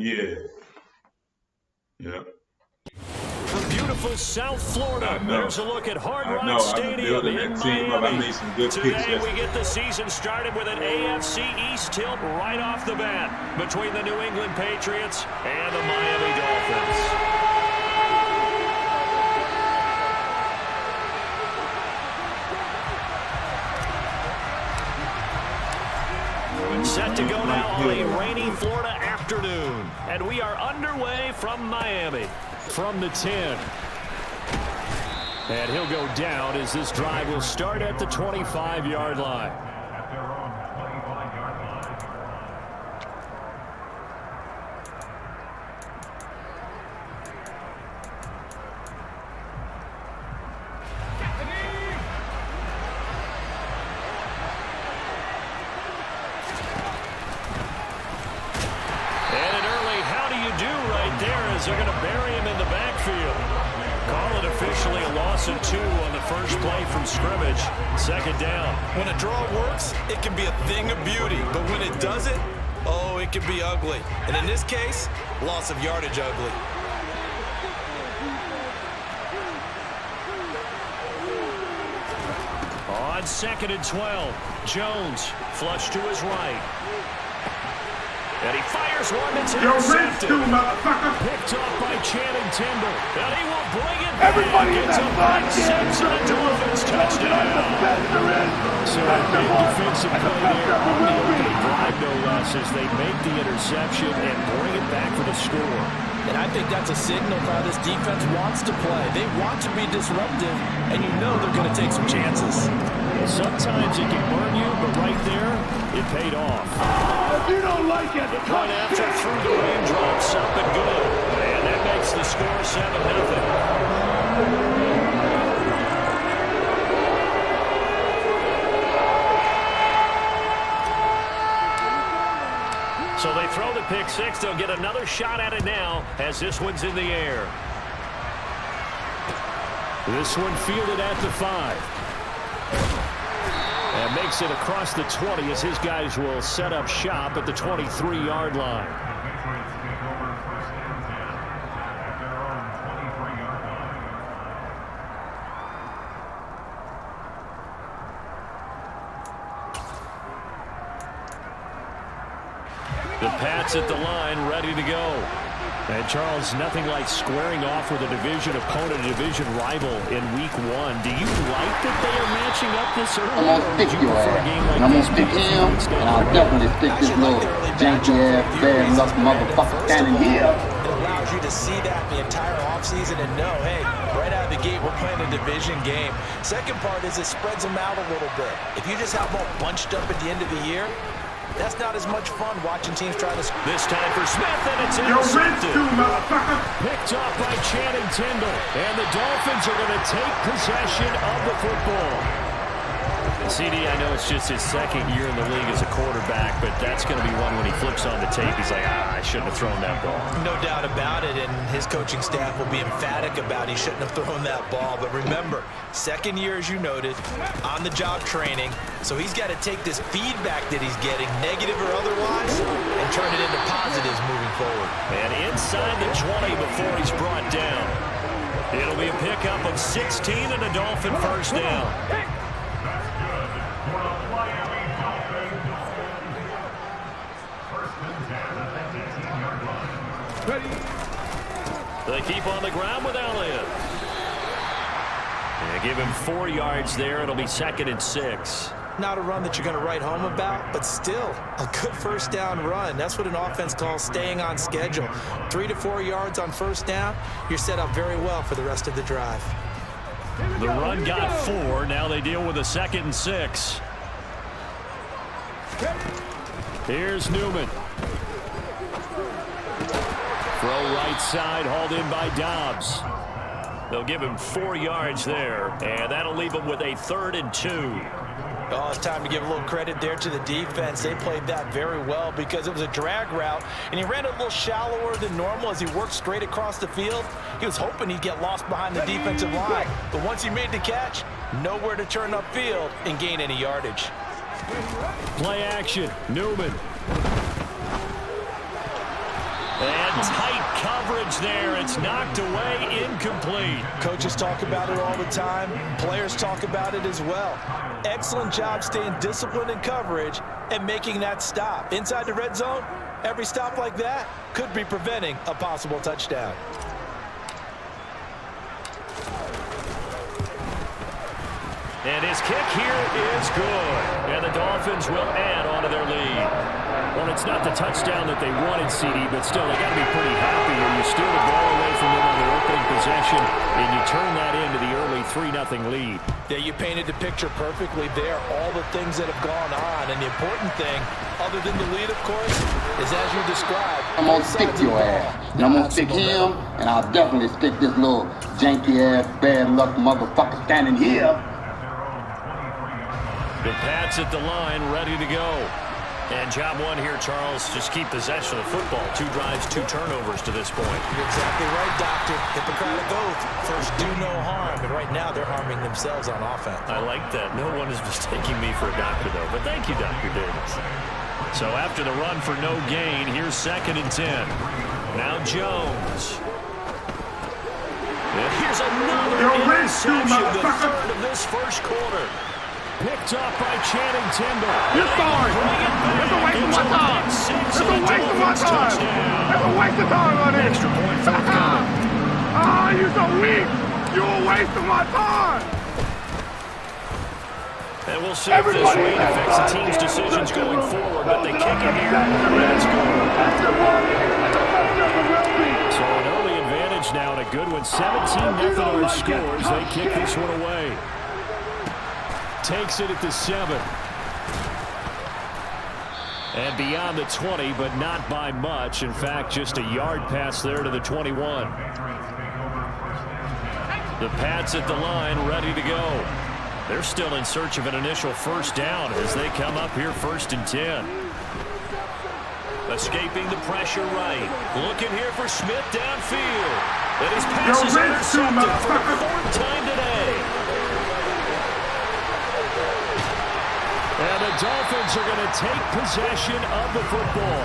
Yeah. Yeah. From beautiful South Florida, there's a look at Hard Rock Stadium in Miami. Today we get the season started with an AFC East tilt right off the bat between the New England Patriots and the Miami Dolphins. Set to go now on a rainy Florida afternoon. And we are underway from Miami. From the 10. And he'll go down as this drive will start at the 25-yard line. They're going to bury him in the backfield. Call it officially a loss of 2 on the first play from scrimmage. Second down. When a draw works, it can be a thing of beauty. But when it doesn't, oh, it can be ugly. And in this case, loss of yardage ugly. On 2nd and 12, Jones flush to his right. And he fires one that's intercepted. Picked off by Channing Tindall. And he will bring it back. It's a back 6 and a Dolphins touchdown. So a big defensive play there on the opening drive, no less, as they make the interception and bring it back for the score. And I think that's a signal of how this defense wants to play. They want to be disruptive, and you know they're going to take some chances. Sometimes it can burn you, but right there, it paid off. If you don't like it, the point after through the raindrops up and good. And that makes the score 7-0. So they throw the pick 6. They'll get another shot at it now as this one's in the air. This one fielded at the 5. And makes it across the 20 as his guys will set up shop at the 23-yard line. The Pats at the line, ready to go. And, Charles, nothing like squaring off with a division opponent, a division rival in Week 1. Do you like that they are matching up this early? I'm going to stick your ass. And I'm going to stick him, and I'll definitely stick this little janky-ass, bad-luck motherfucker standing here. It allows you to see that the entire offseason and know, hey, right out of the gate, we're playing a division game. Second part is it spreads them out a little bit. If you just have them all bunched up at the end of the year, that's not as much fun watching teams try to... This time for Smith, and it's intercepted. Picked off by Channing Tindall. And the Dolphins are going to take possession of the football. CD, I know it's just his second year in the league as a quarterback, but that's going to be one when he flips on the tape. He's like, I shouldn't have thrown that ball. No doubt about it, and his coaching staff will be emphatic about he shouldn't have thrown that ball. But remember, second year, as you noted, on-the-job training, so he's got to take this feedback that he's getting, negative or otherwise, and turn it into positives moving forward. And inside the 20 before he's brought down. It'll be a pickup of 16 and a Dolphin first down. They keep on the ground with Elliott. They give him 4 yards there. It'll be 2nd and 6. Not a run that you're going to write home about, but still a good first down run. That's what an offense calls staying on schedule. 3 to 4 yards on first down. You're set up very well for the rest of the drive. The run got 4. Now they deal with a 2nd and 6. Here's Newman. Throw right side, hauled in by Dobbs. They'll give him 4 yards there, and that'll leave him with a 3rd and 2. Oh, it's time to give a little credit there to the defense. They played that very well because it was a drag route, and he ran a little shallower than normal as he worked straight across the field. He was hoping he'd get lost behind the defensive line, but once he made the catch, nowhere to turn upfield and gain any yardage. Play action, Newman. And tight coverage there. It's knocked away, incomplete. Coaches talk about it all the time. Players talk about it as well. Excellent job staying disciplined in coverage and making that stop. Inside the red zone, every stop like that could be preventing a possible touchdown. And his kick here is good. And the Dolphins will add on to their lead. Well, it's not the touchdown that they wanted, CD, but still, they got to be pretty happy here. You steal the ball away from them on the opening possession, and you turn that into the early 3-0 lead. Yeah, you painted the picture perfectly there. All the things that have gone on, and the important thing, other than the lead, of course, is as you described. I'm going to stick your ass. And I'm going to stick him, and I'll definitely stick this little janky-ass, bad-luck motherfucker standing here. The Pats at the line, ready to go. And job one here, Charles, just keep possession of the football. 2 drives, 2 turnovers to this point. You're exactly right, Doctor. Hippocratic oath. First, do no harm. And right now, they're harming themselves on offense. I like that. No one is mistaking me for a doctor, though. But thank you, Dr. Davis. So after the run for no gain, here's 2nd and 10. Now Jones. And here's another interception, the 3rd of this first quarter. Picked up by Channing Tindall. You're sorry. That's a waste of my time. That's a waste of my time. That's a waste of time on it. Extra point forthcoming. You're so weak. You're a waste of my time. And we'll see if this rain affects the team's decisions going forward, but they kick it here. Let's go. So an early advantage now and a good one. 17-0 our scores. They kick this one away. Takes it at the 7. And beyond the 20, but not by much. In fact, just a yard pass there to the 21. The Pats at the line, ready to go. They're still in search of an initial first down as they come up here 1st and 10. Escaping the pressure right. Looking here for Smith downfield. And his pass is intercepted for the 4th time today. And the Dolphins are going to take possession of the football.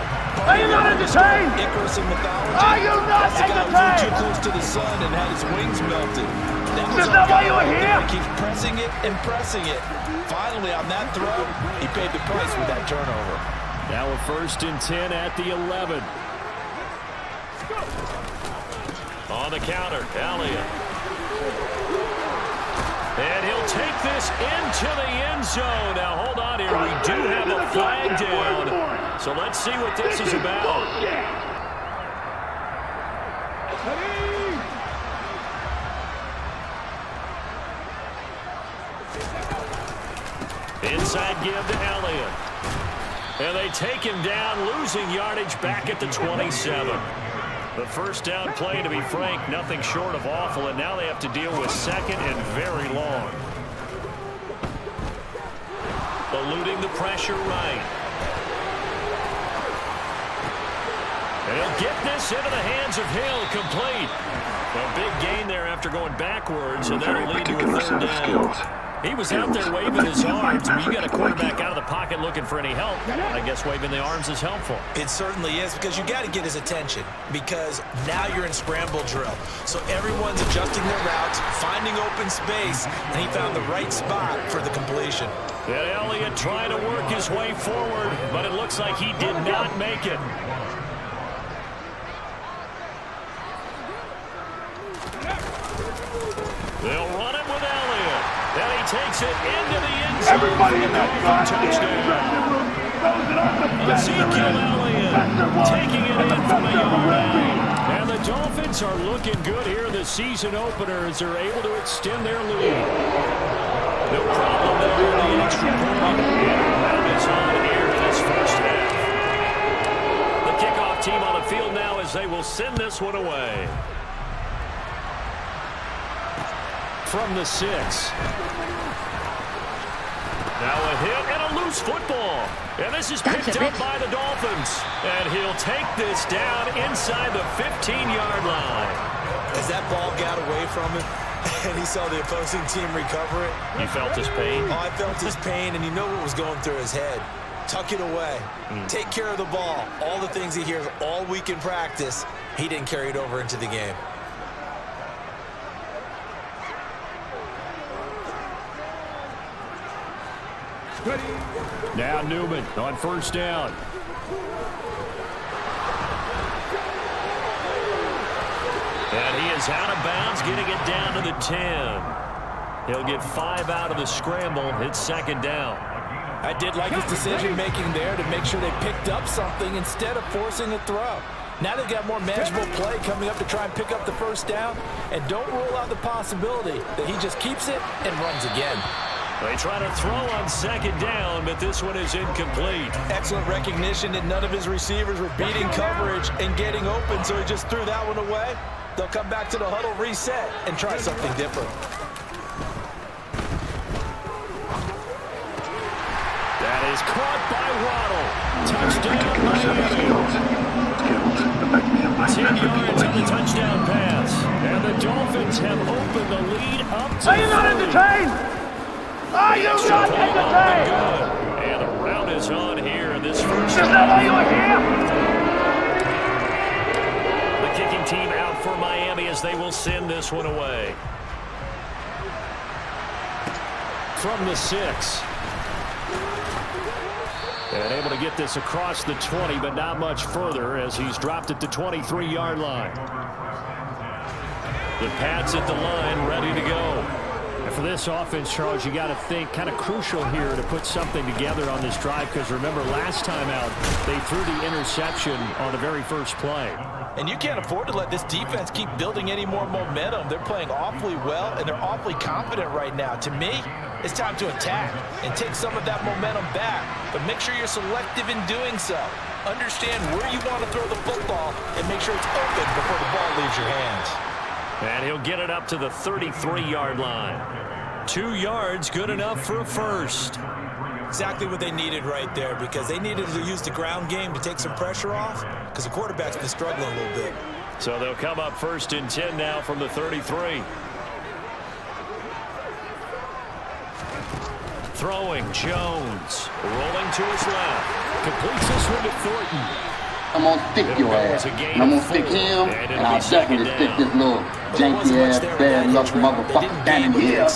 Are you not entertained? Icarus in mythology. Are you not That's the guy who flew too entertained? close to the sun and had his wings melted. That was Is that why you were right here? there. He keeps pressing it and pressing it. Finally, on that throw, he paid the price with that turnover. Now a 1st and 10 at the 11. On the counter, Elliott. And he'll take this into the end zone. Now, hold on here. We do have a flag down. So let's see what this is about. Inside give to Elliott. And they take him down, losing yardage back at the 27. The first down play, to be frank, nothing short of awful, and now they have to deal with 2nd and very long. Eluding the pressure right. And he'll get this into the hands of Hill, complete. A big gain there after going backwards, and that'll lead to a 3rd down. He was out there waving his arms. When you got a quarterback out of the pocket looking for any help, I guess waving the arms is helpful. It certainly is, because you got to get his attention, because now you're in scramble drill. So everyone's adjusting their routes, finding open space, and he found the right spot for the completion. And Elliott trying to work his way forward, but it looks like he did not make it. They'll run it with Elliott. And he takes it into the end zone. Everybody in that touchdown. Ezekiel Elliott taking it in from the yard line. And the Dolphins are looking good here in the season opener as they're able to extend their lead. No problem there in the extra point. And it's on here in this first half. The kickoff team on the field now as they will send this one away. From the 6. Now a hit and a loose football. And this is picked up by the Dolphins. And he'll take this down inside the 15-yard line. As that ball got away from him, and he saw the opposing team recover it. You felt his pain? Oh, I felt his pain, and you know what was going through his head. Tuck it away. Take care of the ball. All the things he hears all week in practice, he didn't carry it over into the game. Now Newman on first down. And he is out of bounds, getting it down to the 10. He'll get 5 out of the scramble. It's second down. I did like his decision-making there to make sure they picked up something instead of forcing a throw. Now they've got more manageable play coming up to try and pick up the first down. And don't rule out the possibility that he just keeps it and runs again. They try to throw on second down, but this one is incomplete. Excellent recognition that none of his receivers were beating coverage and getting open, so he just threw that one away. They'll come back to the huddle, reset, and try something different. That is caught by Waddle. Touchdown, Miami. 10 yards on the touchdown pass. And the Dolphins have opened the lead up to 30. Are you not entertained? Are you not entertained? And a rout is on here in this first. Is that why you're here? The kicking team out for Miami as they will send this one away. From the 6. And able to get this across the 20, but not much further as he's dropped it to 23-yard line. The Pats at the line, ready to go. And for this offense, Charles, you got to think kind of crucial here to put something together on this drive, because remember last time out they threw the interception on the very first play. And you can't afford to let this defense keep building any more momentum. They're playing awfully well, and they're awfully confident right now. To me, it's time to attack and take some of that momentum back, but make sure you're selective in doing so. Understand where you want to throw the football and make sure it's open before the ball leaves your hands. And he'll get it up to the 33-yard line. 2 yards, good enough for a first. Exactly what they needed right there, because they needed to use the ground game to take some pressure off, because the quarterback's been struggling a little bit. So they'll come up first and 10 now from the 33. Throwing, Jones. Rolling to his left. Completes this one to Thornton. I'm going to stick your ass. And I'm going to stick him, and I'll definitely stick this little janky-ass, bad-luck motherfucker down in here.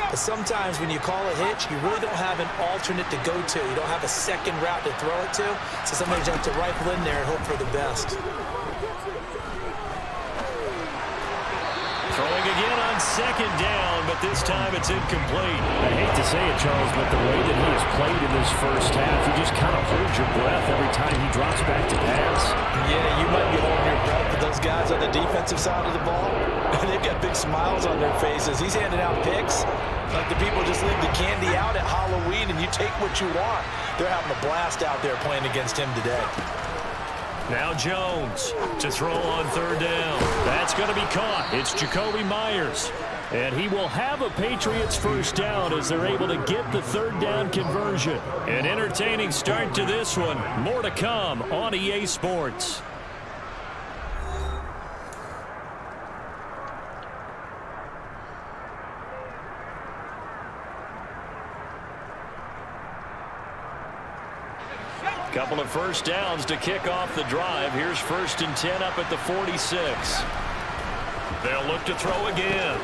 But sometimes when you call a hitch, you really don't have an alternate to go to. You don't have a second route to throw it to. So somebody's have to rifle in there and hope for the best. Throwing again on second down, but this time it's incomplete. I hate to say it, Charles, but the way that he has played in this first half, you just kind of hold your breath every time he drops back to pass. Yeah, you might be holding your breath, but those guys on the defensive side of the ball, they've got big smiles on their faces. He's handing out picks like the people just leave the candy out at Halloween and you take what you want. They're having a blast out there playing against him today. Now Jones to throw on third down. That's going to be caught. It's Jacoby Myers. And he will have a Patriots first down as they're able to get the third down conversion. An entertaining start to this one. More to come on EA Sports. Couple of first downs to kick off the drive. Here's first and 10 up at the 46. They'll look to throw again.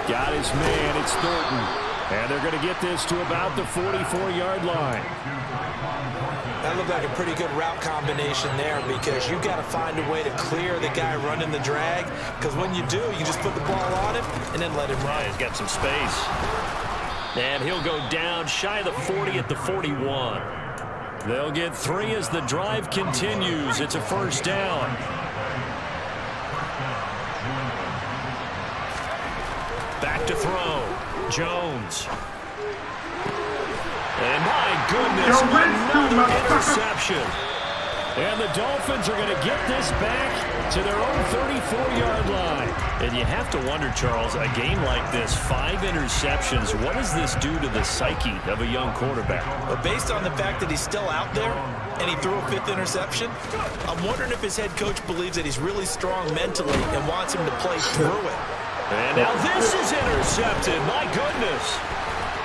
Got his man. It's Thornton. And they're going to get this to about the 44-yard line. That looked like a pretty good route combination there, because you've got to find a way to clear the guy running the drag, because when you do, you just put the ball on him and then let him run. He's got some space. And he'll go down shy of the 40 at the 41. They'll get 3 as the drive continues. It's a first down. Back to throw. Jones. And my goodness, another interception. And the Dolphins are going to get this back to their own 34-yard line. And you have to wonder, Charles, a game like this, 5 interceptions, what does this do to the psyche of a young quarterback? But based on the fact that he's still out there and he threw a 5th interception, I'm wondering if his head coach believes that he's really strong mentally and wants him to play through it. And now this is intercepted. My goodness.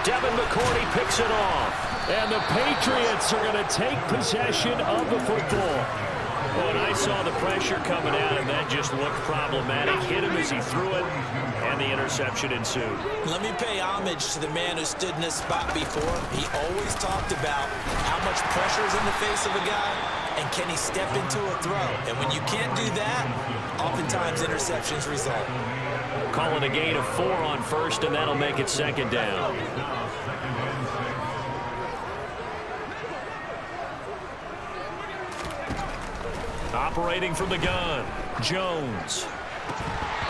Devin McCourty picks it off. And the Patriots are going to take possession of the football. When I saw the pressure coming at him, that just looked problematic. Hit him as he threw it, and the interception ensued. Let me pay homage to the man who stood in this spot before. He always talked about how much pressure is in the face of a guy, and can he step into a throw. And when you can't do that, oftentimes interceptions result. Calling a gain of 4 on first, and that'll make it second down. Operating from the gun, Jones.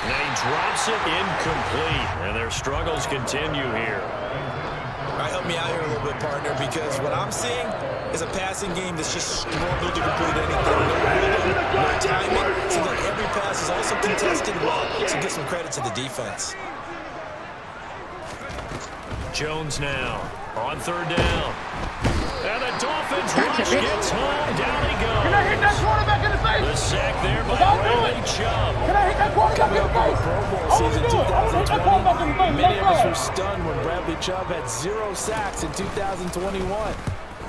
And he drops it incomplete, and their struggles continue here. All right, help me out here a little bit, partner, because what I'm seeing is a passing game that's just struggled to complete anything. No timing. Seems like every pass is also contested well, so give some credit to the defense. Jones now on third down. And the Dolphins rush gets home. Down he goes. Can I hit that quarterback in the face? The sack there by Bradley Chubb. Can I hit that quarterback in the face? Pro Bowl season 2020, many of us were stunned when Bradley Chubb had 0 sacks in 2021.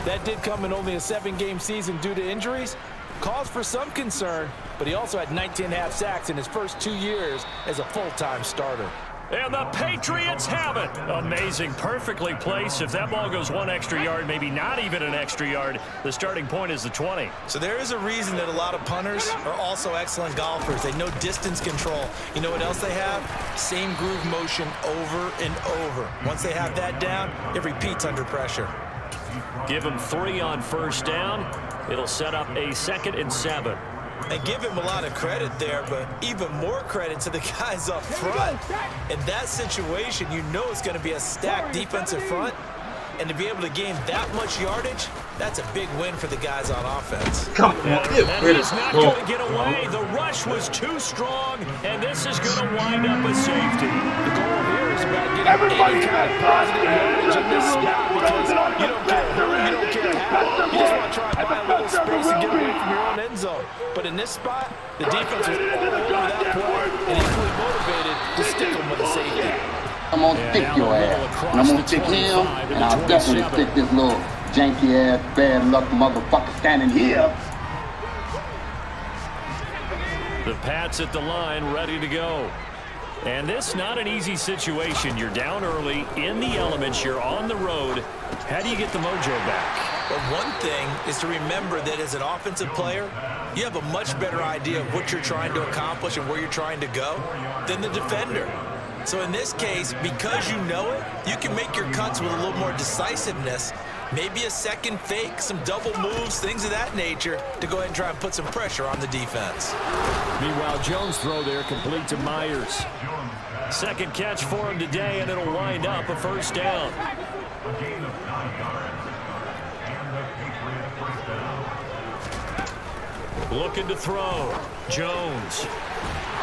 That did come in only a 7-game season due to injuries. Cause for some concern, but he also had 19.5 sacks in his first 2 years as a full-time starter. And the Patriots have it. Amazing, perfectly placed. If that ball goes 1 extra yard, maybe not even an extra yard, the starting point is the 20. So there is a reason that a lot of punters are also excellent golfers. They know distance control. You know what else they have? Same groove motion over and over. Once they have that down, it repeats under pressure. Give him 3 on first down. It'll set up a 2nd and 7. And give him a lot of credit there, but even more credit to the guys up front. In that situation, you know it's going to be a stacked defensive front. And to be able to gain that much yardage, that's a big win for the guys on offense. Come on, and he's not going to get away. The rush was too strong, and this is going to wind up a safety. The goal here is about getting any kind of positive yardage in this spot, because you don't care who, you don't care how. You just want to try and buy a little space and get away from your own end zone. But in this spot, the defense was all over that play and equally motivated to stick them with a safety. I'm going to stick your ass, and I'm going to stick him, and I'll definitely stick this little janky-ass, bad luck motherfucker standing here. The Pats at the line, ready to go. And this not an easy situation. You're down early, in the elements, you're on the road. How do you get the mojo back? But one thing is to remember that as an offensive player, you have a much better idea of what you're trying to accomplish and where you're trying to go than the defender. So in this case, because you know it, you can make your cuts with a little more decisiveness, maybe a second fake, some double moves, things of that nature, to go ahead and try and put some pressure on the defense. Meanwhile, Jones' throw there complete to Myers. Second catch for him today, and it'll wind up a first down. Looking to throw. Jones.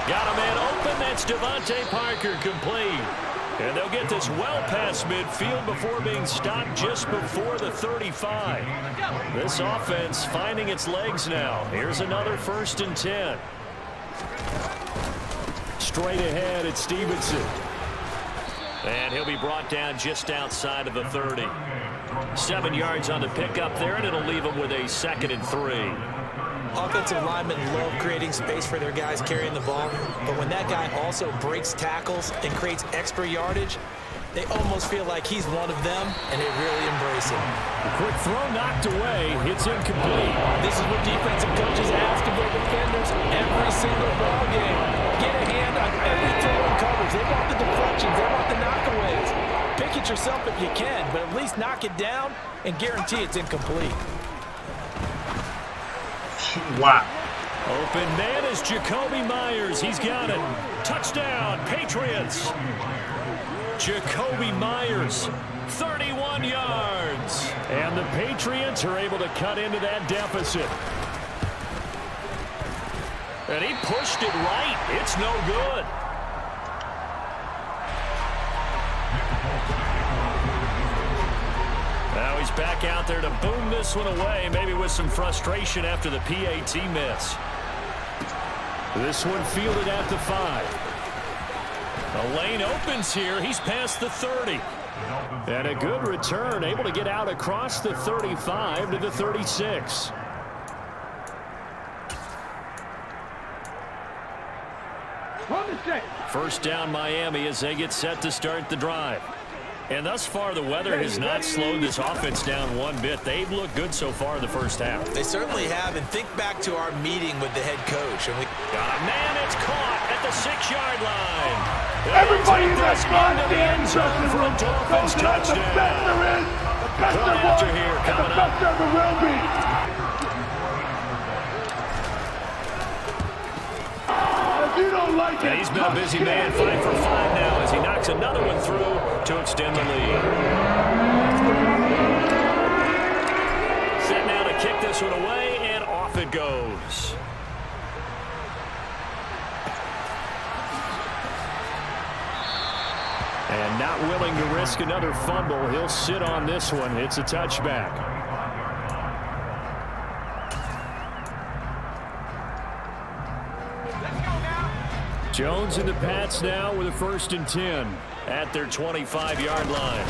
Got a man open. That's Devontae Parker, complete. And they'll get this well past midfield before being stopped just before the 35. This offense finding its legs now. Here's another 1st and 10. Straight ahead at Stevenson. And he'll be brought down just outside of the 30. 7 yards on the pickup there, and it'll leave him with a 2nd and 3. Offensive linemen love creating space for their guys carrying the ball, but when that guy also breaks tackles and creates extra yardage, they almost feel like he's one of them, and they really embrace him. A quick throw knocked away. It's incomplete. This is what defensive coaches ask of their defenders every single ball game. Get a hand on every throw and coverage. They want the deflections. They want the knockaways. Pick it yourself if you can, but at least knock it down and guarantee it's incomplete. Wow. Open man is Jacoby Myers. He's got it. Touchdown, Patriots. Jacoby Myers, 31 yards. And the Patriots are able to cut into that deficit. And he pushed it right. It's no good. Now he's back out there to boom this one away, maybe with some frustration after the PAT miss. This one fielded at the 5. The lane opens here. He's past the 30. And a good return, able to get out across the 35 to the 36. First down Miami as they get set to start the drive. And thus far, the weather has not slowed this offense down one bit. They've looked good so far in the first half. They certainly have. And think back to our meeting with the head coach. And man, it's caught at the 6-yard line. Everybody in that front into the end zone for a Dolphins touchdown. The best there is. The best there was. After here, And the coming best there ever will be. You don't like it. He's been a busy man, 5 for 5 now as he knocks another one through to extend the lead. Set now to kick this one away, and off it goes. And not willing to risk another fumble, he'll sit on this one. It's a touchback. Jones and the Pats now with a 1st and 10 at their 25-yard line.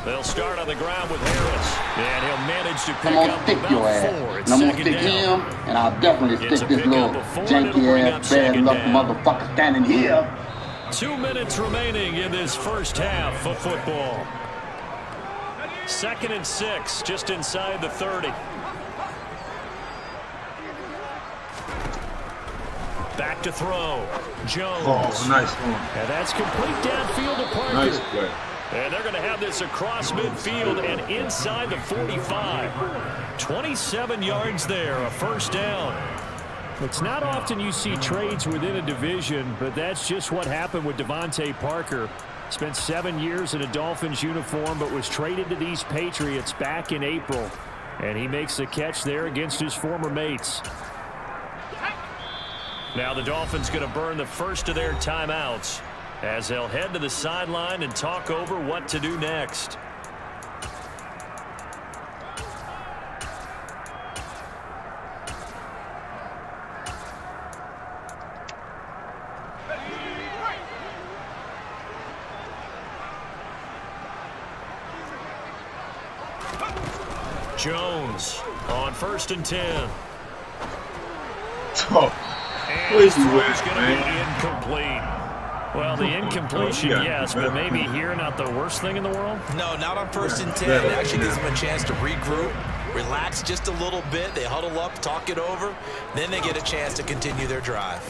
They'll start on the ground with Harris, and he'll manage to pick up stick your about ass. 4. It's And I'm gonna second stick down. him, and I'll definitely stick this little janky ass, bad luck motherfucker standing here. 2 minutes remaining in this first half of football. 2nd and 6, just inside the 30. Back to throw. Jones. Oh, nice one. And that's complete downfield to Parker. Nice play. And they're going to have this across midfield and inside the 45. 27 yards there, a 1st down. It's not often you see trades within a division, but that's just what happened with Devontae Parker. Spent 7 years in a Dolphins uniform, but was traded to these Patriots back in April. And he makes the catch there against his former mates. Now the Dolphins going to burn the first of their timeouts as they'll head to the sideline and talk over what to do next. Jones on 1st and 10. Oh. And his throw's going to be incomplete. Well, the incompletion, yes, but maybe here not the worst thing in the world? No, not on 1st and 10. It actually gives them a chance to regroup, relax just a little bit. They huddle up, talk it over. Then they get a chance to continue their drive.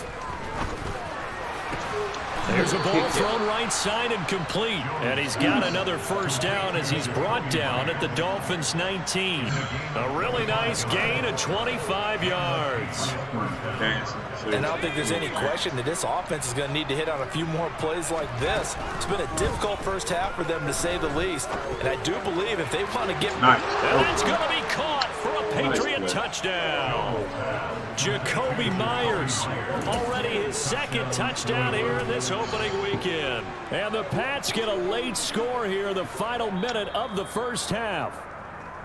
There's a ball thrown right side and complete. And he's got another 1st down as he's brought down at the Dolphins' 19. A really nice gain of 25 yards. And I don't think there's any question that this offense is going to need to hit on a few more plays like this. It's been a difficult first half for them, to say the least. And I do believe if they want to get... Nice. And that's going to be caught for a Patriot touchdown. Jacoby Myers, already his 2nd touchdown here in this opening weekend. And the Pats get a late score here in the final minute of the first half.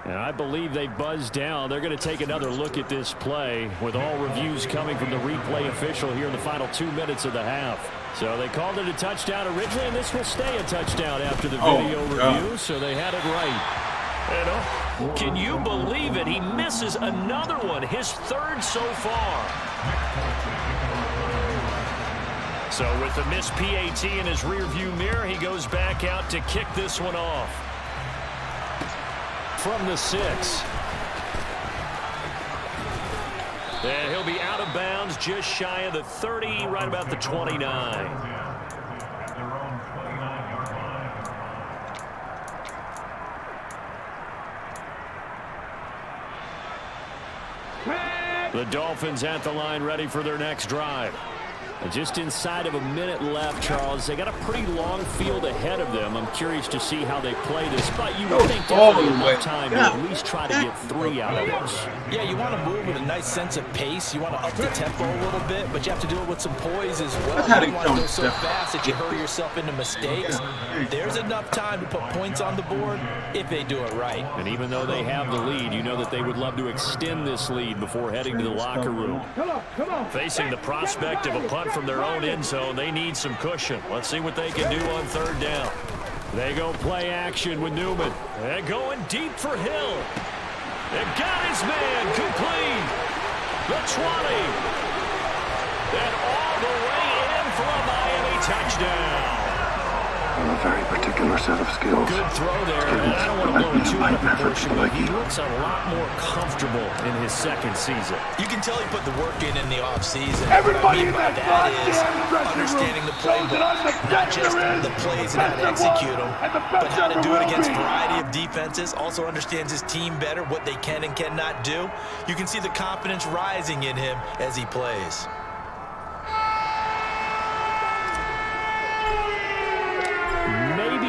And I believe they buzzed down. They're going to take another look at this play with all reviews coming from the replay official here in the final 2 minutes of the half. So they called it a touchdown originally, and this will stay a touchdown after the video review, so they had it right. And can you believe it? He misses another one, his 3rd so far. So with the missed PAT in his rearview mirror, he goes back out to kick this one off. From the 6. And he'll be out of bounds just shy of the 30, right about the 29. The Dolphins at the line, ready for their next drive. And just inside of a minute left, Charles. They got a pretty long field ahead of them. I'm curious to see how they play this, but you would think definitely enough time to at least try to get 3 out of this. Yeah, you want to move with a nice sense of pace. You want to up the tempo a little bit, but you have to do it with some poise as well. You don't want to go so fast that you hurry yourself into mistakes. There's enough time to put points on the board if they do it right. And even though they have the lead, you know that they would love to extend this lead before heading to the locker room. Facing the prospect of a punt from their own end zone, they need some cushion. Let's see what they can do on 3rd down. They go play action with Newman. They're going deep for Hill. They got his man complete. The 20. And all the way in for a Miami touchdown. A very particular set of skills. Good throw there, and I don't want to blow it too out of proportion, but he looks a lot more comfortable in his second season. You can tell he put the work in the offseason. Everybody What I mean by that is understanding the playbook, not just the plays and how to execute them, but how to do it against a variety of defenses. Also understands his team better, what they can and cannot do. You can see the confidence rising in him as he plays.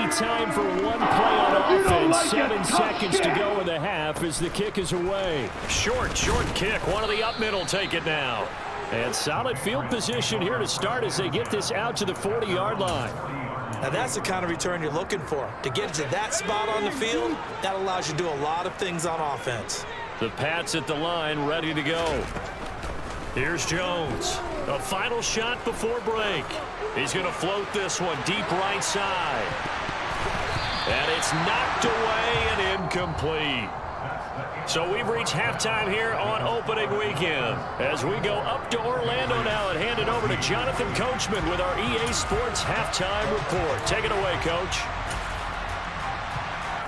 Time for one play on offense. 7 seconds to go in the half as the kick is away. Short kick. One of the up middle take it now. And solid field position here to start as they get this out to the 40-yard line. Now that's the kind of return you're looking for. To get to that spot on the field, that allows you to do a lot of things on offense. The Pats at the line, ready to go. Here's Jones. A final shot before break. He's going to float this one deep right side. And it's knocked away and incomplete. So we've reached halftime here on opening weekend. As we go up to Orlando now and hand it over to Jonathan Coachman with our EA Sports halftime report. Take it away, Coach.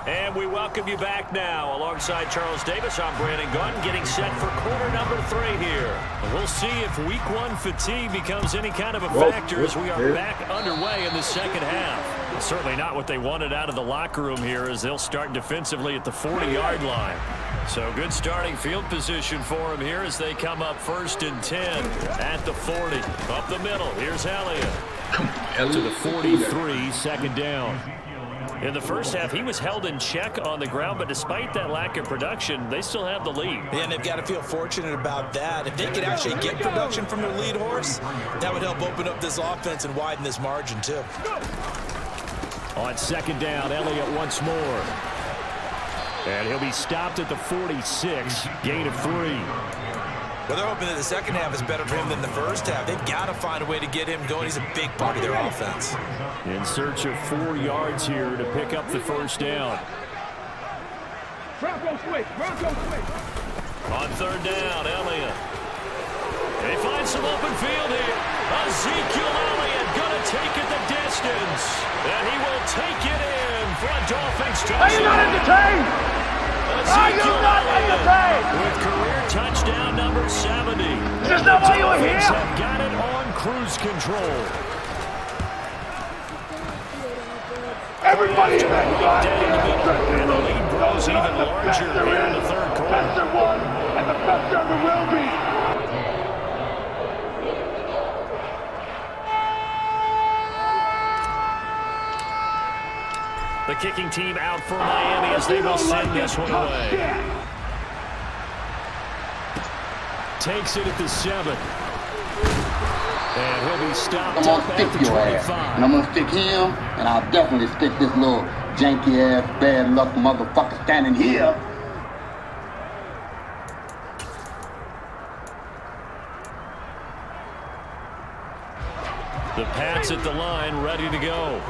And we welcome you back now. Alongside Charles Davis, I'm Brandon Gunn, getting set for quarter number 3 here. And we'll see if week 1 fatigue becomes any kind of a factor as we are back underway in the second half. Certainly not what they wanted out of the locker room here as they'll start defensively at the 40-yard line. So good starting field position for them here as they come up 1st and 10 at the 40. Up the middle, here's Elliott. To the 43, second down. In the first half, he was held in check on the ground, but despite that lack of production, they still have the lead. Yeah, and they've got to feel fortunate about that. If they could actually get production from their lead horse, that would help open up this offense and widen this margin, too. On second down, Elliott once more. And he'll be stopped at the 46, gain of 3. Well, they're hoping that the second half is better for him than the first half. They've got to find a way to get him going. He's a big part of their offense. In search of 4 yards here to pick up the first down. On third down, Elliott. They find some open field here. Ezekiel Elliott going to take it the distance. And he will take it in for a Dolphins touchdown. Are you not entertained? Are you not entertained? With career touchdown number 70. Is this not why you were here? Have got it on cruise control. Everybody in that side. And the lead grows even larger here in the third quarter. Best there was, and the best there ever will be. The kicking team out for Miami as they will send this one away. Takes it at the 7. And he'll be stopped I'm up gonna at stick the your 25. ass. And I'm gonna stick him, and I'll definitely stick this little janky ass, bad luck motherfucker standing here. The Pats at the line, ready to go.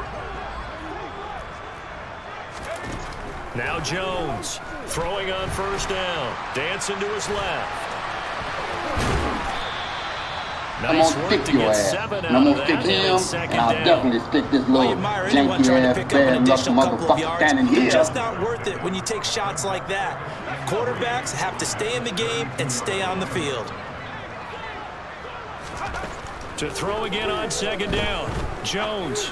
Now Jones, throwing on first down. Dancing to his left. I'm Nice gonna work stick to your get ass. 7 And out I'm of gonna that. stick him, Second and I'll down. definitely stick this Well, you little admire anyone janky trying to ass, pick up bad an luck additional couple of motherfucker yards. standing They're here. just not worth it when you take shots like that. Quarterbacks have to stay in the game and stay on the field. To throw again on second down. Jones.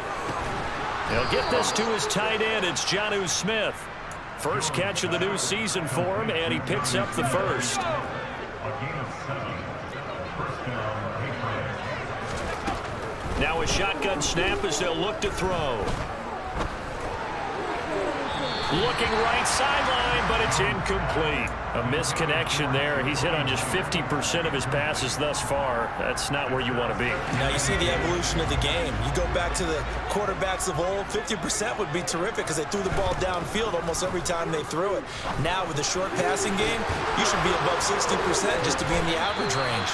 He'll get this to his tight end. It's Jonnu Smith. First catch of the new season for him, and he picks up the first. Now a shotgun snap as they'll look to throw. Looking right sideline, but it's incomplete. A misconnection there. He's hit on just 50% of his passes thus far. That's not where you want to be. Now you see the evolution of the game. You go back to the quarterbacks of old, 50% would be terrific because they threw the ball downfield almost every time they threw it. Now with the short passing game, you should be above 60% just to be in the average range.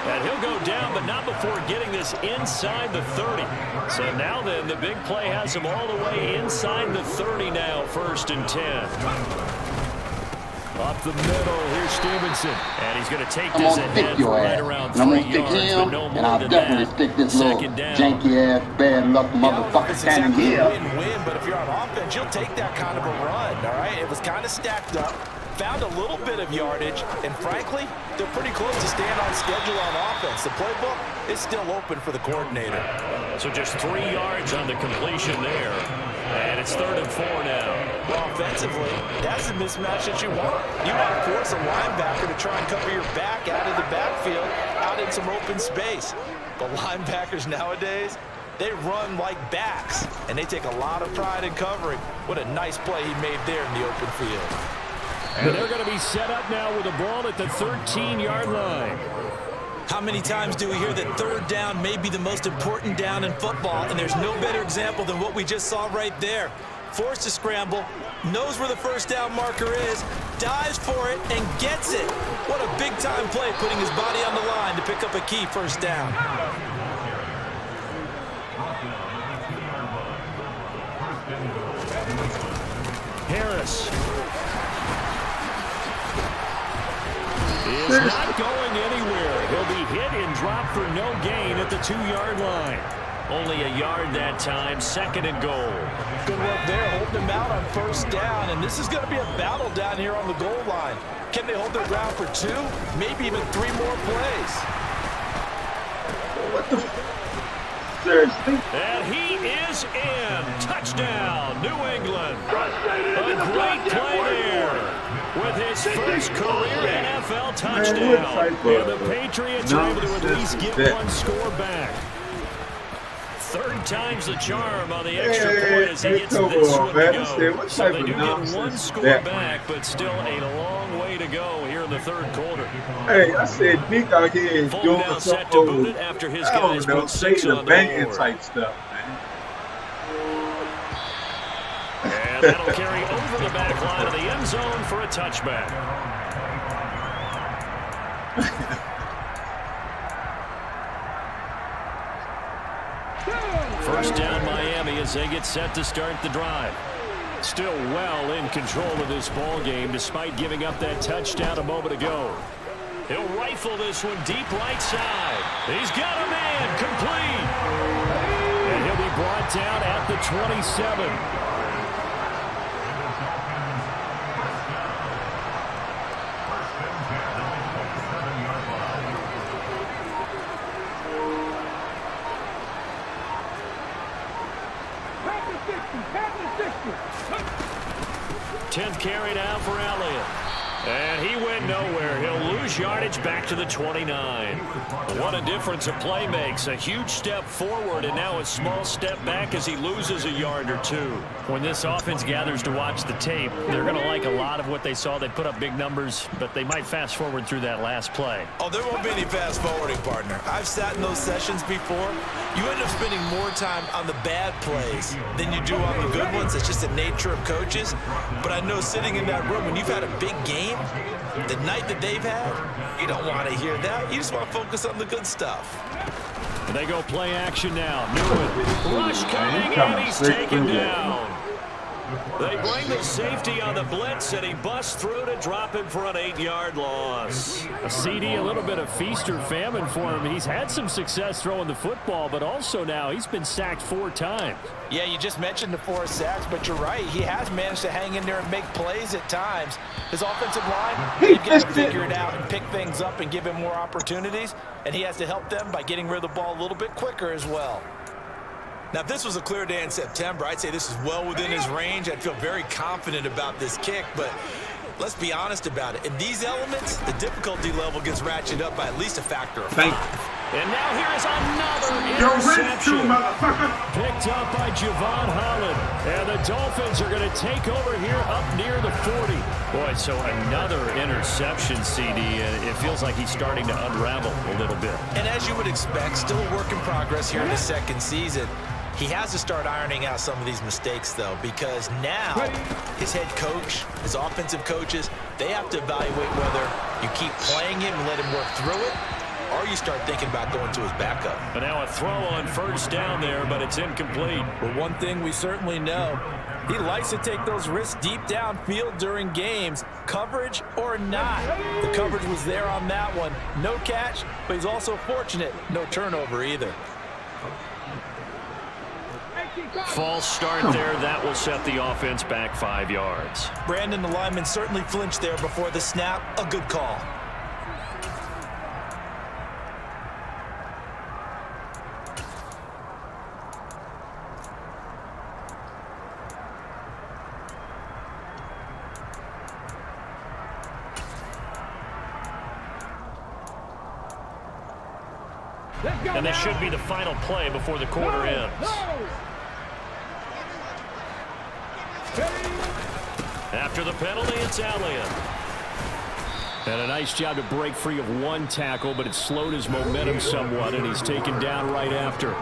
And he'll go down, but not before getting this inside the 30. So now then, the big play has him all the way inside the 30 now, 1st and 10. Up the middle, here's Stevenson. And he's going to take this ahead for right around 3 yards, but no more than that. Stick this little janky-ass, bad luck motherfucker standing here. Win, but if you're on offense, you'll take that kind of a run, all right? It was kind of stacked up. Found a little bit of yardage, and frankly, they're pretty close to staying on schedule on offense. The playbook is still open for the coordinator. So just 3 yards on the completion there, and it's 3rd and 4 now. Well, offensively, that's the mismatch that you want. You want to force a linebacker to try and cover your back out of the backfield, out in some open space. But linebackers nowadays, they run like backs, and they take a lot of pride in covering. What a nice play he made there in the open field. And they're going to be set up now with the ball at the 13-yard line. How many times do we hear that 3rd down may be the most important down in football, and there's no better example than what we just saw right there. Forced to scramble, knows where the 1st down marker is, dives for it, and gets it. What a big-time play, putting his body on the line to pick up a key 1st down. Harris is not going anywhere. He'll be hit and dropped for no gain at the 2-yard line. Only a yard that time, 2nd and goal. Good work there, holding him out on 1st down, and this is going to be a battle down here on the goal line. Can they hold their ground for 2, maybe even 3 more plays? What the Seriously? And he is in. Touchdown, New England. A great play there with his first career NFL touchdown. And the Patriots are able to at least get 1 score back. 3rd time's the charm on the extra point as he gets this one to go. So they do get 1 score back, but still a long way to go here in the 3rd quarter. Hey, I said Nick out here is doing now some set to boot it after his guys put 6 on the board. Type stuff, man. And that'll carry over the back line of the end zone for a touchback. First down Miami as they get set to start the drive. Still well in control of this ball game despite giving up that touchdown a moment ago. He'll rifle this one deep right side. He's got a man complete. And he'll be brought down at the 27. Carry down for Elliott. And he went nowhere. He'll lose yardage back to the 29. What a difference a play makes. A huge step forward and now a small step back as he loses a yard or 2. When this offense gathers to watch the tape, they're going to like a lot of what they saw. They put up big numbers, but they might fast forward through that last play. Oh, there won't be any fast forwarding, partner. I've sat in those sessions before. You end up spending more time on the bad plays than you do on the good ones. It's just the nature of coaches. But I know sitting in that room, when you've had a big game, the night that they've had, you don't want to hear that. You just want to focus on the good stuff. And they go play action now. Newman, rush coming, and he's taken down. They bring the safety on the blitz, and he busts through to drop him for an 8-yard loss. A CD, a little bit of feast or famine for him. He's had some success throwing the football, but also now he's been sacked 4 times. Yeah, you just mentioned the 4 sacks, but you're right. He has managed to hang in there and make plays at times. His offensive line, they've got to figure it out and pick things up and give him more opportunities, and he has to help them by getting rid of the ball a little bit quicker as well. Now, if this was a clear day in September, I'd say this is well within his range. I'd feel very confident about this kick, but let's be honest about it. In these elements, the difficulty level gets ratcheted up by at least a factor of 5. And now here is another interception. Picked up by Javon Holland. And the Dolphins are going to take over here up near the 40. Boy, so another interception, CD. It feels like he's starting to unravel a little bit. And as you would expect, still a work in progress here in his 2nd season. He has to start ironing out some of these mistakes, though, because now his head coach, his offensive coaches, they have to evaluate whether you keep playing him and let him work through it, or you start thinking about going to his backup. But now a throw on first down there, but it's incomplete. But one thing we certainly know, he likes to take those risks deep downfield during games, coverage or not. The coverage was there on that one. No catch, but he's also fortunate. No turnover either. False start there. That will set the offense back 5 yards. Brandon, the lineman certainly flinched there before the snap. A good call. And this should be the final play before the quarter ends. After the penalty, it's Elliott. And a nice job to break free of one tackle, but it slowed his momentum somewhat, and he's taken down right after.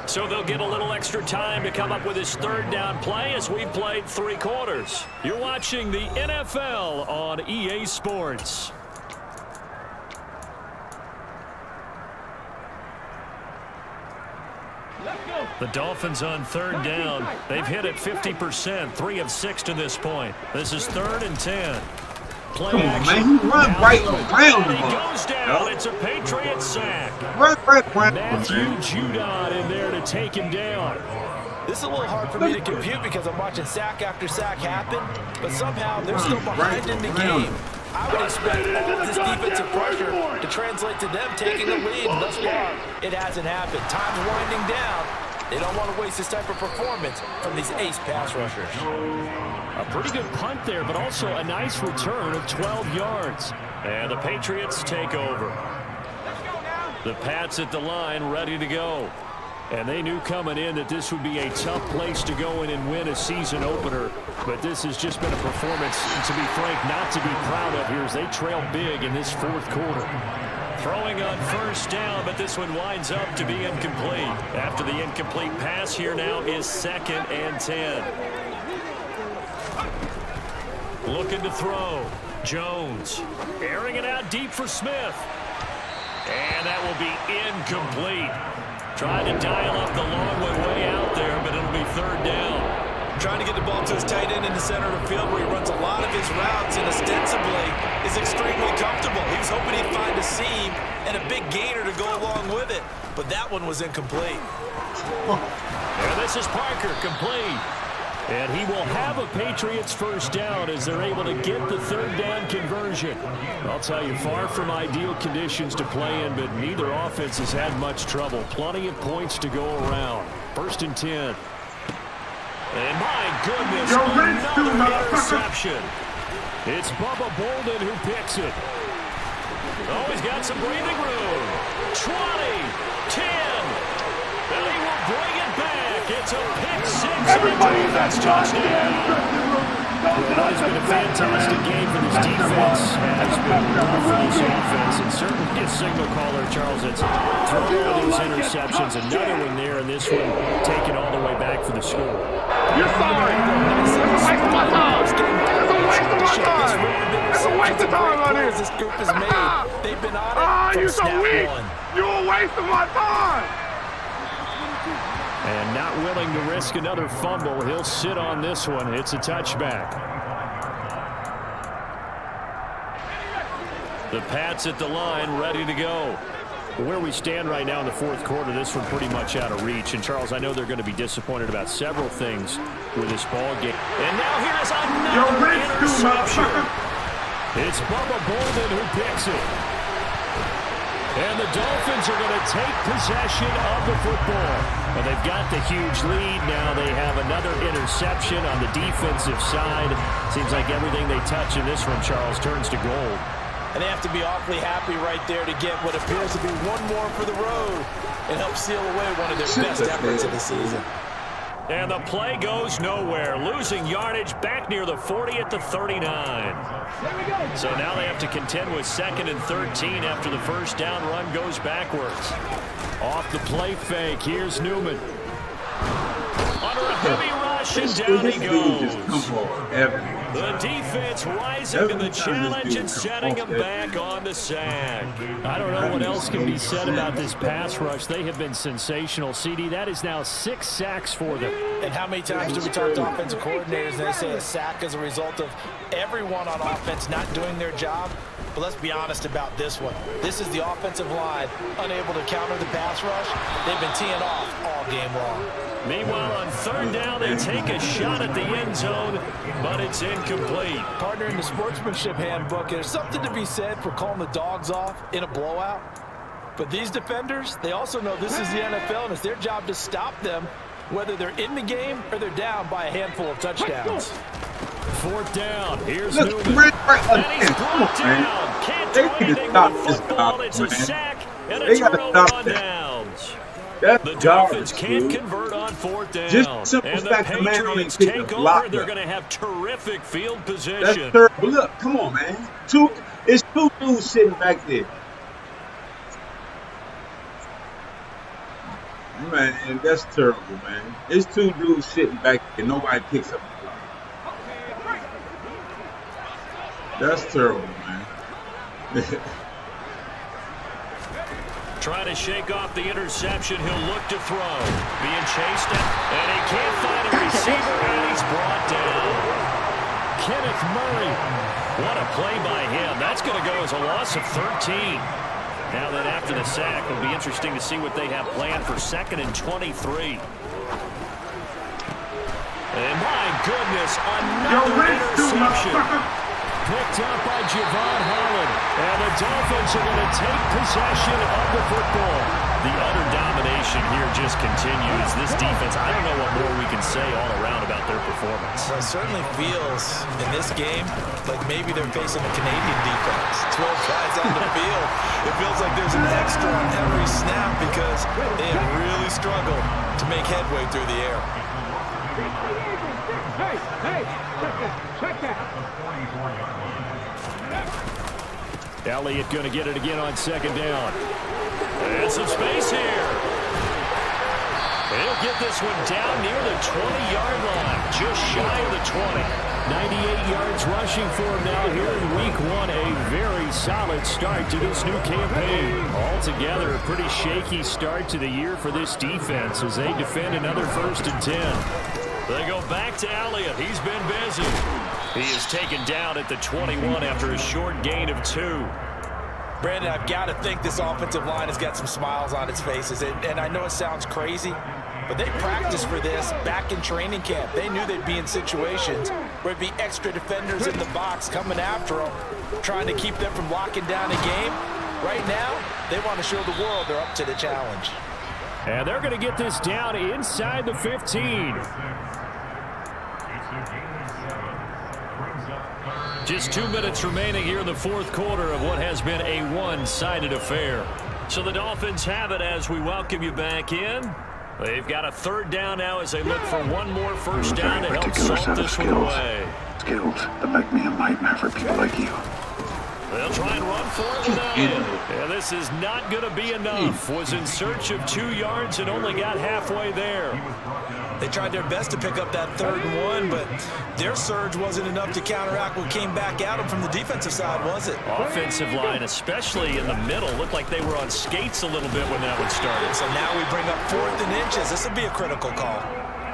So they'll get a little extra time to come up with his third down play as we've played 3 quarters. You're watching the NFL on EA Sports. The Dolphins on third down. They've hit it 50%, 3 of 6 to this point. This is 3rd and 10. Play Come on, action. man. He run right around And the he ball. goes down. It's a Patriot sack. Run right around Matthew man. Judon in there to take him down. This is a little hard for me to compute because I'm watching sack after sack happen, but somehow they're still behind in the game. I would expect all of this defensive pressure to translate to them taking the lead. Thus far, it hasn't happened. Time's winding down. They don't want to waste this type of performance from these ace pass rushers. A pretty good punt there, but also a nice return of 12 yards. And the Patriots take over. The Pats at the line, ready to go. And they knew coming in that this would be a tough place to go in and win a season opener. But this has just been a performance, to be frank, not to be proud of here as they trail big in this 4th quarter. Throwing on first down, but this one winds up to be incomplete. After the incomplete pass, here now is 2nd and 10. Looking to throw. Jones airing it out deep for Smith. And that will be incomplete. Trying to dial up the long way out there, but it'll be 3rd down. Trying to get the ball to his tight end in the center of the field where he runs a lot of his routes and ostensibly is extremely comfortable. He was hoping he'd find a seam and a big gainer to go along with it, but that one was incomplete. And this is Parker, complete. And he will have a Patriots first down as they're able to get the 3rd down conversion. I'll tell you, far from ideal conditions to play in, but neither offense has had much trouble. Plenty of points to go around. 1st and 10. And my goodness, another interception. It's Bubba Bolden who picks it. Oh, he's got some breathing room. 20, 10. And he will bring it back. It's a pick 6. Everybody that's touchdown. It's been a fantastic game for this defense. It's been good for this offense. And certainly a signal caller, Charles, that's thrown all those interceptions. Another one there, and this one taken all the way back for the score. You're sorry. It's a waste of my time. It's a waste of my time. It's a waste of time on this. This group is made. They've been on it from you're so snap weak. one. You're a waste of my time. And not willing to risk another fumble. He'll sit on this one. It's a touchback. The Pats at the line, ready to go. Where we stand right now in the 4th quarter, this one pretty much out of reach. And, Charles, I know they're going to be disappointed about several things with this ball game. And now here's another interception. It's Bubba Bolden who picks it. And the Dolphins are going to take possession of the football. Well, they've got the huge lead. Now they have another interception on the defensive side. Seems like everything they touch in this one, Charles, turns to gold. And they have to be awfully happy right there to get what appears to be one more for the road and help seal away one of their best efforts of the season. And the play goes nowhere. Losing yardage back near the 40 at the 39. So now they have to contend with 2nd and 13 after the first down run goes backwards. Off the play fake, here's Newman. Under a heavy rush rushing down he goes. Just come on, Evan. The defense rising to the challenge and setting him back on the sack. I don't know what else can be said about this pass rush. They have been sensational. CD, that is now 6 sacks for them. And how many times do we talk to offensive coordinators and they say a sack as a result of everyone on offense not doing their job? But let's be honest about this one. This is the offensive line unable to counter the pass rush. They've been teeing off all game long. Meanwhile, on third down, they take a shot at the end zone, but it's incomplete. Partner, in the sportsmanship handbook, there's something to be said for calling the dogs off in a blowout. But these defenders, they also know this is the NFL, and it's their job to stop them, whether they're in the game or they're down by a handful of touchdowns. Fourth down. Here's Look, Newman. right And he's come brought on, man. down. Can't They do need to anything stop with the this football. guy, It's a man. sack and a They gotta turnover stop on that. downs. That's The garbage, Dolphins can't dude. convert on fourth down. Just simple And the fact the man only Patriots picked take a over. block They're up. going to have terrific field That's position. terrible. Look, come on, man. It's two dudes sitting back there. Man, that's terrible, man. It's two dudes sitting back there. Nobody picks up the block. That's terrible, man. Trying to shake off the interception. He'll look to throw. Being chased and he can't find a receiver, and he's brought down. Kenneth Murray. What a play by him. That's going to go as a loss of 13. Now then, after the sack, it'll be interesting to see what they have planned for 2nd and 23. And my goodness, another interception. Picked up by Javon Holland. And the Dolphins are going to take possession of the football. The utter domination here just continues. This defense, I don't know what more we can say all around about their performance. Well, it certainly feels in this game like maybe they're facing a Canadian defense. 12 guys on the field. It feels like there's an extra on every snap because they have really struggled to make headway through the air. Check that. Elliott going to get it again on 2nd down. And some space here. He'll get this one down near the 20-yard line, just shy of the 20. 98 yards rushing for him now here in week 1. A very solid start to this new campaign. Altogether, a pretty shaky start to the year for this defense as they defend another 1st and 10. They go back to Elliott. He's been busy. He is taken down at the 21 after a short gain of 2. Brandon, I've got to think this offensive line has got some smiles on its faces. And I know it sounds crazy, but they practiced for this back in training camp. They knew they'd be in situations where it'd be extra defenders in the box coming after them, trying to keep them from locking down a game. Right now, they want to show the world they're up to the challenge. And they're going to get this down inside the 15. Just 2 minutes remaining here in the 4th quarter of what has been a one-sided affair. So the Dolphins have it as we welcome you back in. They've got a 3rd down now as they look for one more first down to help salt this one away. Skills that make me a nightmare for people like you. They'll try and run for it without it. And this is not going to be enough. Was in search of 2 yards and only got halfway there. They tried their best to pick up that 3rd and 1, but their surge wasn't enough to counteract what came back at them from the defensive side, was it? Offensive line, especially in the middle, looked like they were on skates a little bit when that one started. So now we bring up 4th and inches. This will be a critical call.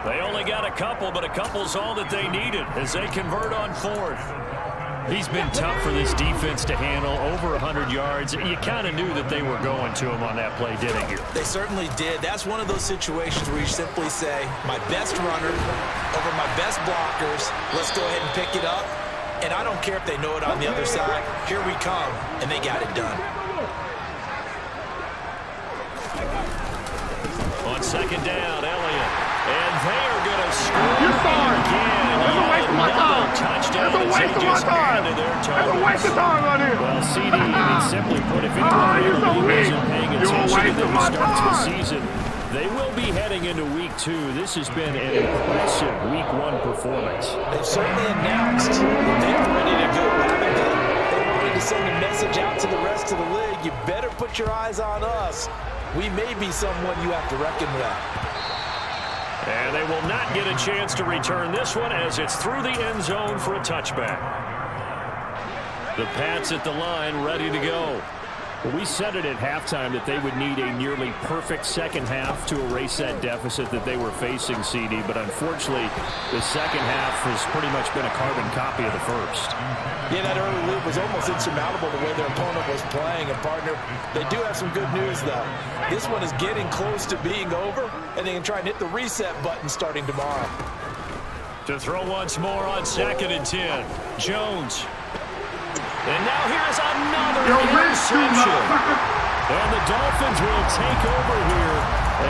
They only got a couple, but a couple's all that they needed as they convert on 4th. He's been tough for this defense to handle, over 100 yards. You kind of knew that they were going to him on that play, didn't you? They certainly did. That's one of those situations where you simply say, my best runner over my best blockers, let's go ahead and pick it up. And I don't care if they know it on the other side. Here we come, and they got it done. On 2nd down, Elliott. And they are going to score again. That's a waste of my time. Touchdown. That's a waste of my time. That's a waste of time right here. Well, CD, simply put, if anyone you're so weak. wasn't paying You're a attention waste to of the my start to the time. season, they will be heading into week 2. This has been an impressive week 1 performance. They've certainly announced that they're ready to go, haven't they? They wanted to send a message out to the rest of the league. You better put your eyes on us. We may be someone you have to reckon with. And they will not get a chance to return this one as it's through the end zone for a touchback. The Pats at the line, ready to go. Well, we said it at halftime that they would need a nearly perfect second half to erase that deficit that they were facing, CD. But unfortunately, the second half has pretty much been a carbon copy of the first. Yeah, that early lead was almost insurmountable the way their opponent was playing. And, partner, they do have some good news, though. This one is getting close to being over, and they can try and hit the reset button starting tomorrow. To throw once more on 2nd and 10. Jones. And now here's another interception. And the Dolphins will take over here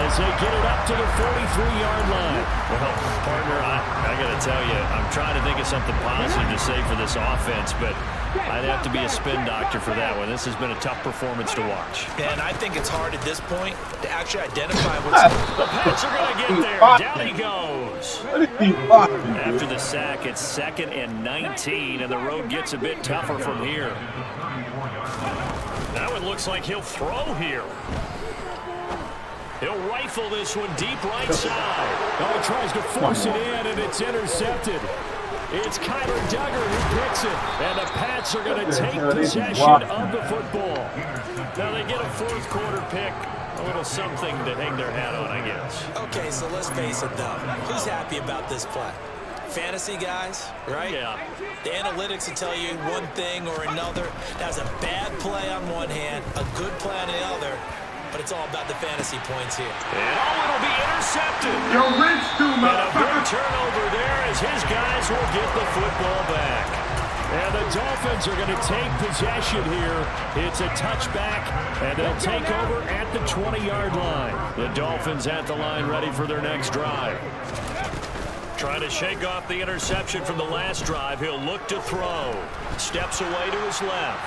as they get it up to the 43-yard line. Well, partner, I got to tell you, I'm trying to think of something positive to say for this offense, but I'd have to be a spin doctor for that one. This has been a tough performance to watch. And I think it's hard at this point to actually identify what's... The Pats are going to get there. Down he goes. After the sack, it's 2nd and 19, and the road gets a bit tougher from here. Now it looks like he'll throw here. He'll rifle this one deep right side. Oh, he tries to force it in, and it's intercepted. It's Kyler Duggar who picks it, and the Pats are going to take possession of the football. Now they get a fourth quarter pick. A little something to hang their hat on, I guess. Okay, so let's face it, though. Who's happy about this play? Fantasy guys, right? Yeah. The analytics will tell you one thing or another. That's a bad play on one hand, a good play on the other, but it's all about the fantasy points here. And it'll be intercepted. You're rinsed too, And a motherfucker. big turnover there as his guys will get the football back. And the Dolphins are going to take possession here. It's a touchback, and they'll take over at the 20-yard line. The Dolphins at the line ready for their next drive. Trying to shake off the interception from the last drive. He'll look to throw. Steps away to his left.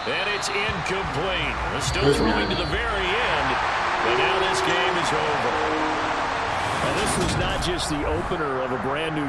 And it's incomplete. They're still throwing to the very end. But now this game is over. And this was not just the opener of a brand new